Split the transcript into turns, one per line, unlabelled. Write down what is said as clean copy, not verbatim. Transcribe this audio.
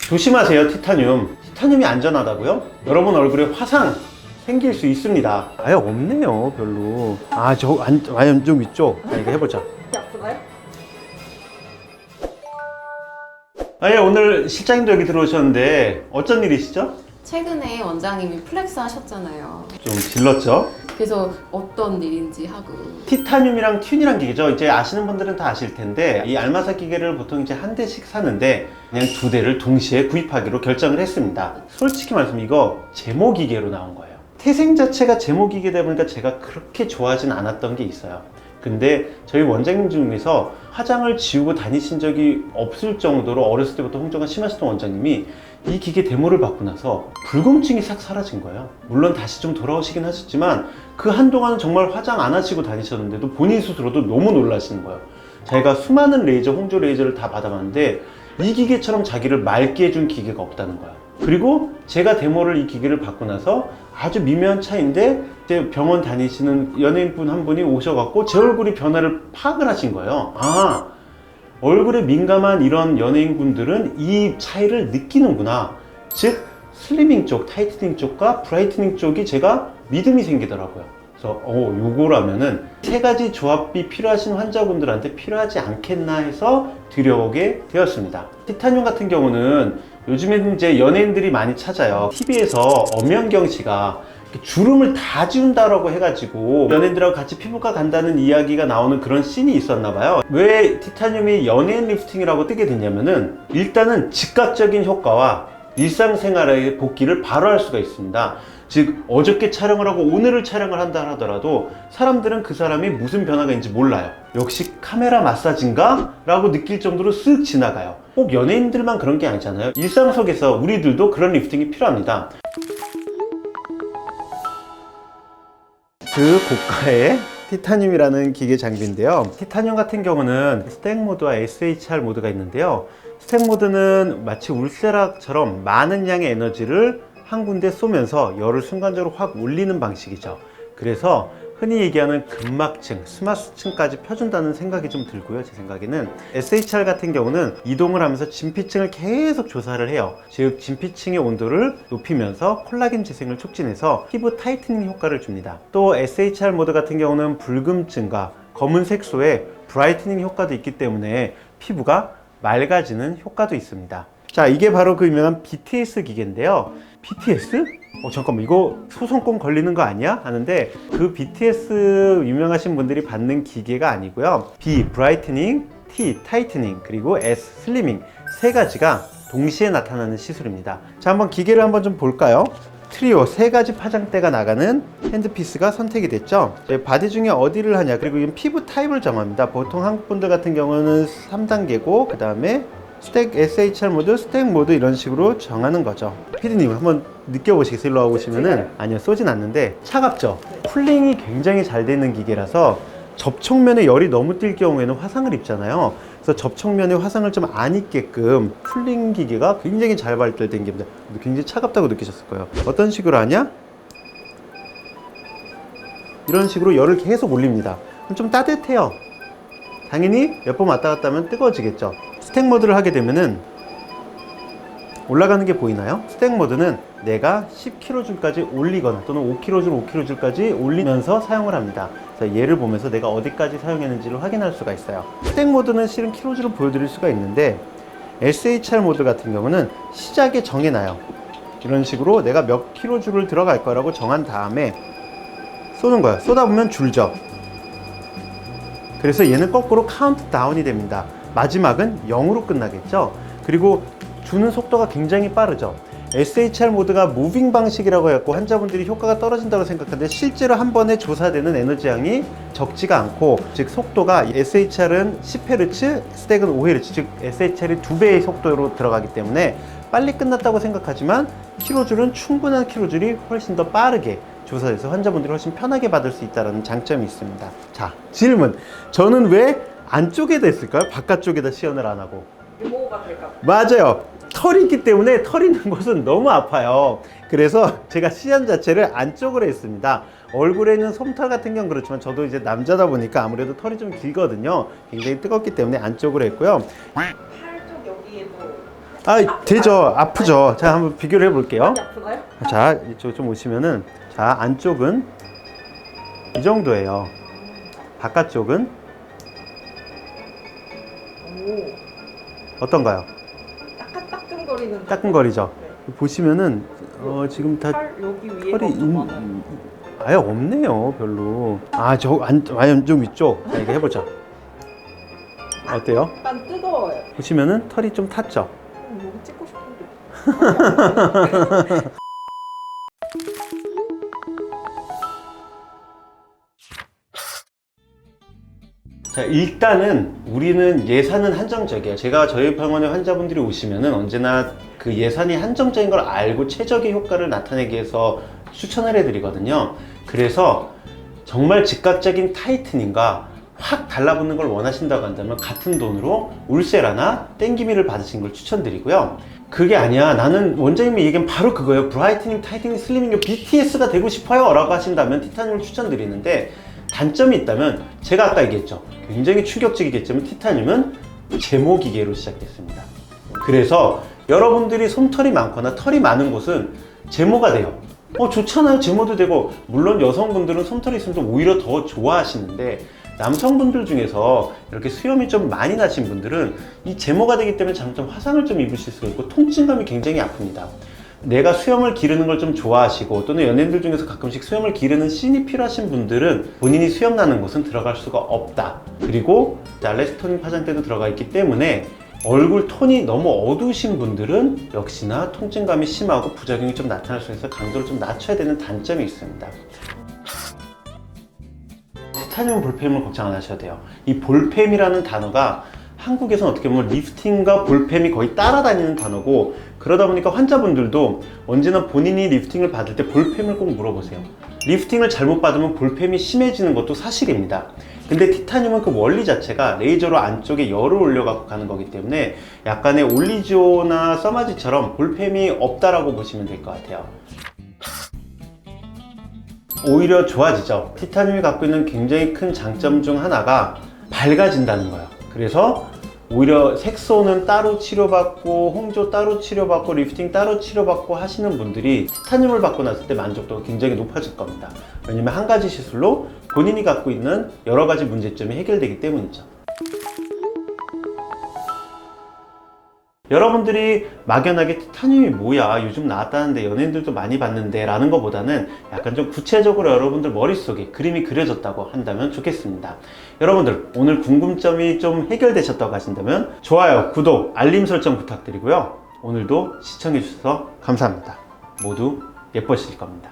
조심하세요. 티타늄이 안전하다고요? 여러분 얼굴에 화상 생길 수 있습니다. 아예 없네요. 별로. 좀 있죠? 이거 해보자.
아프나요?
아예 오늘 실장님도 여기 들어오셨는데 어쩐 일이시죠?
최근에 원장님이 플렉스 하셨잖아요.
좀 질렀죠?
그래서 어떤 일인지 하고.
티타늄이랑 튠이랑 기계죠. 이제 아시는 분들은 다 아실 텐데 이 알마사 기계를 보통 이제 한 대씩 사는데 그냥 두 대를 동시에 구입하기로 결정을 했습니다. 솔직히 말씀 이거 제모 기계로 나온 거예요. 태생 자체가 제모 기계다 보니까 제가 그렇게 좋아하진 않았던 게 있어요. 근데 저희 원장님 중에서 화장을 지우고 다니신 적이 없을 정도로 어렸을 때부터 홍조가 심하셨던 원장님이 이 기계 데모를 받고 나서 붉음증이 싹 사라진 거예요. 물론 다시 좀 돌아오시긴 하셨지만 그 한동안은 정말 화장 안 하시고 다니셨는데도 본인 스스로도 너무 놀라시는 거예요. 자기가 수많은 레이저, 홍조 레이저를 다 받아봤는데 이 기계처럼 자기를 맑게 해준 기계가 없다는 거예요. 그리고 제가 데모를 이 기계를 받고 나서 아주 미묘한 차이인데 제 병원 다니시는 연예인분 한 분이 오셔갖고 제 얼굴이 변화를 파악을 하신 거예요. 아, 얼굴에 민감한 이런 연예인분들은 이 차이를 느끼는구나. 즉 슬리밍 쪽, 타이트닝 쪽과 브라이트닝 쪽이 제가 믿음이 생기더라고요. 그래서 요거라면은 세 가지 조합이 필요하신 환자분들한테 필요하지 않겠나 해서 들여오게 되었습니다. 티타늄 같은 경우는 요즘에는 이제 연예인들이 많이 찾아요. TV에서 엄연경 씨가 주름을 다 지운다라고 해가지고 연예인들하고 같이 피부과 간다는 이야기가 나오는 그런 씬이 있었나 봐요. 왜 티타늄이 연예인 리프팅이라고 뜨게 됐냐면은 일단은 즉각적인 효과와 일상생활의 복귀를 바로 할 수가 있습니다. 즉 어저께 촬영을 하고 오늘을 촬영을 한다 하더라도 사람들은 그 사람이 무슨 변화가 있는지 몰라요. 역시 카메라 마사지인가? 라고 느낄 정도로 쓱 지나가요. 꼭 연예인들만 그런 게 아니잖아요. 일상 속에서 우리들도 그런 리프팅이 필요합니다. 그 고가의 티타늄이라는 기계 장비인데요. 티타늄 같은 경우는 스택 모드와 SHR 모드가 있는데요. 스택 모드는 마치 울세락처럼 많은 양의 에너지를 한 군데 쏘면서 열을 순간적으로 확 올리는 방식이죠. 그래서 흔히 얘기하는 근막층, 스마스층까지 펴준다는 생각이 좀 들고요. 제 생각에는 SHR 같은 경우는 이동을 하면서 진피층을 계속 조사를 해요. 즉 진피층의 온도를 높이면서 콜라겐 재생을 촉진해서 피부 타이트닝 효과를 줍니다. 또 SHR 모드 같은 경우는 붉음증과 검은 색소의 브라이트닝 효과도 있기 때문에 피부가 맑아지는 효과도 있습니다. 자, 이게 바로 그 유명한 BTS 기계인데요. BTS? 잠깐만, 이거 소송권 걸리는 거 아니야? 하는데 그 BTS 유명하신 분들이 받는 기계가 아니고요. B, 브라이트닝, T, 타이트닝, 그리고 S, 슬리밍 세 가지가 동시에 나타나는 시술입니다. 자, 한번 기계를 한번 좀 볼까요? 트리오 세 가지 파장대가 나가는 핸드피스가 선택이 됐죠. 바디 중에 어디를 하냐, 그리고 이건 피부 타입을 정합니다. 보통 한국 분들 같은 경우는 3단계고 그 다음에 스택 SHR 모드, 스택 모드 이런 식으로 정하는 거죠. 피디님 한번 느껴보시겠어요? 일로 와보시면은 아니요, 쏘진 않는데 차갑죠? 쿨링이 굉장히 잘 되는 기계라서 접촉면에 열이 너무 띌 경우에는 화상을 입잖아요. 그래서 접촉면에 화상을 좀 안 입게끔 쿨링 기계가 굉장히 잘 발달된 기계입니다. 굉장히 차갑다고 느끼셨을 거예요. 어떤 식으로 하냐? 이런 식으로 열을 계속 올립니다. 그럼 좀 따뜻해요. 당연히 몇 번 왔다 갔다 하면 뜨거워지겠죠. 스택 모드를 하게 되면은 올라가는 게 보이나요? 스택 모드는 내가 10kJ까지 올리거나 또는 5kJ, 5kJ까지 올리면서 사용을 합니다. 그래서 얘를 보면서 내가 어디까지 사용했는지를 확인할 수가 있어요. 스택 모드는 실은 킬로주를 보여드릴 수가 있는데 SHR 모드 같은 경우는 시작에 정해놔요. 이런 식으로 내가 몇 킬로주를 들어갈 거라고 정한 다음에 쏘는 거예요. 쏘다 보면 줄죠. 그래서 얘는 거꾸로 카운트다운이 됩니다. 마지막은 0으로 끝나겠죠. 그리고 주는 속도가 굉장히 빠르죠. SHR 모드가 무빙 방식이라고 해갖고 환자분들이 효과가 떨어진다고 생각하는데 실제로 한 번에 조사되는 에너지량이 적지가 않고, 즉 속도가 SHR은 10Hz, 스택은 5Hz, 즉 SHR이 2배의 속도로 들어가기 때문에 빨리 끝났다고 생각하지만 킬로줄은 충분한 킬로줄이 훨씬 더 빠르게 조사돼서 환자분들이 훨씬 편하게 받을 수 있다는 장점이 있습니다. 자, 질문. 저는 왜 안쪽에다 했을까요? 바깥쪽에다 시연을 안 하고.
유모가 될까?
맞아요. 털이 있기 때문에 털 있는 곳은 너무 아파요. 그래서 제가 시연 자체를 안쪽으로 했습니다. 얼굴에 있는 솜털 같은 경우는 그렇지만 저도 이제 남자다 보니까 아무래도 털이 좀 길거든요. 굉장히 뜨겁기 때문에 안쪽으로 했고요.
팔 쪽 여기에도
되죠. 아프죠. 자, 한번 비교를 해볼게요.
많이 아프나요?
자, 이쪽 좀 오시면은, 자, 안쪽은 이 정도예요. 바깥쪽은
오,
어떤가요?
약간 따끔거리는.
따끔거리죠? 보시면은, 지금 다
털 여기 위에
털이
좀 많아요.
아예 없네요, 별로. 안쪽 위쪽. 자, 이거 해보자. 어때요?
약간 뜨거워요.
보시면은 털이 좀 탔죠?
여기 찍고 싶은데.
자, 일단은 우리는 예산은 한정적이에요. 제가 저희 병원에 환자분들이 오시면은 언제나 그 예산이 한정적인 걸 알고 최적의 효과를 나타내기 위해서 추천을 해드리거든요. 그래서 정말 즉각적인 타이트닝과 확 달라붙는 걸 원하신다고 한다면 같은 돈으로 울세라나 땡기미를 받으신 걸 추천드리고요. 그게 아니야, 나는 원장님이 얘기한 바로 그거예요. 브라이트닝, 타이트닝, 슬리밍, BTS가 되고 싶어요 라고 하신다면 티타늄을 추천드리는데, 단점이 있다면 제가 아까 얘기했죠. 굉장히 충격적이겠지만 티타늄은 제모기계로 시작됐습니다. 그래서 여러분들이 솜털이 많거나 털이 많은 곳은 제모가 돼요. 좋잖아요. 제모도 되고, 물론 여성분들은 솜털이 있으면 오히려 더 좋아하시는데, 남성분들 중에서 이렇게 수염이 좀 많이 나신 분들은 이 제모가 되기 때문에 잘못하면 화상을 좀 입으실 수가 있고 통증감이 굉장히 아픕니다. 내가 수염을 기르는 걸 좀 좋아하시고, 또는 연예인들 중에서 가끔씩 수염을 기르는 씬이 필요하신 분들은 본인이 수염 나는 곳은 들어갈 수가 없다. 그리고 알래스토닌 파장대도 들어가 있기 때문에 얼굴 톤이 너무 어두우신 분들은 역시나 통증감이 심하고 부작용이 좀 나타날 수 있어서 강도를 좀 낮춰야 되는 단점이 있습니다. 티타늄 볼펜을 걱정 안 하셔도 돼요. 이 볼펜이라는 단어가 한국에서는 어떻게 보면 리프팅과 볼펜이 거의 따라다니는 단어고, 그러다 보니까 환자분들도 언제나 본인이 리프팅을 받을 때 볼펜을 꼭 물어보세요. 리프팅을 잘못 받으면 볼펜이 심해지는 것도 사실입니다. 근데 티타늄은 그 원리 자체가 레이저로 안쪽에 열을 올려갖고 가는 거기 때문에 약간의 올리지오나 써마지처럼 볼펜이 없다라고 보시면 될 것 같아요. 오히려 좋아지죠. 티타늄이 갖고 있는 굉장히 큰 장점 중 하나가 밝아진다는 거예요. 그래서 오히려 색소는 따로 치료받고, 홍조 따로 치료받고, 리프팅 따로 치료받고 하시는 분들이 티타늄을 받고 났을 때 만족도가 굉장히 높아질 겁니다. 왜냐면 한 가지 시술로 본인이 갖고 있는 여러 가지 문제점이 해결되기 때문이죠. 여러분들이 막연하게 티타늄이 뭐야, 요즘 나왔다는데 연예인들도 많이 봤는데 라는 것보다는 약간 좀 구체적으로 여러분들 머릿속에 그림이 그려졌다고 한다면 좋겠습니다. 여러분들 오늘 궁금점이 좀 해결되셨다고 하신다면 좋아요, 구독, 알림 설정 부탁드리고요. 오늘도 시청해 주셔서 감사합니다. 모두 예뻐지실 겁니다.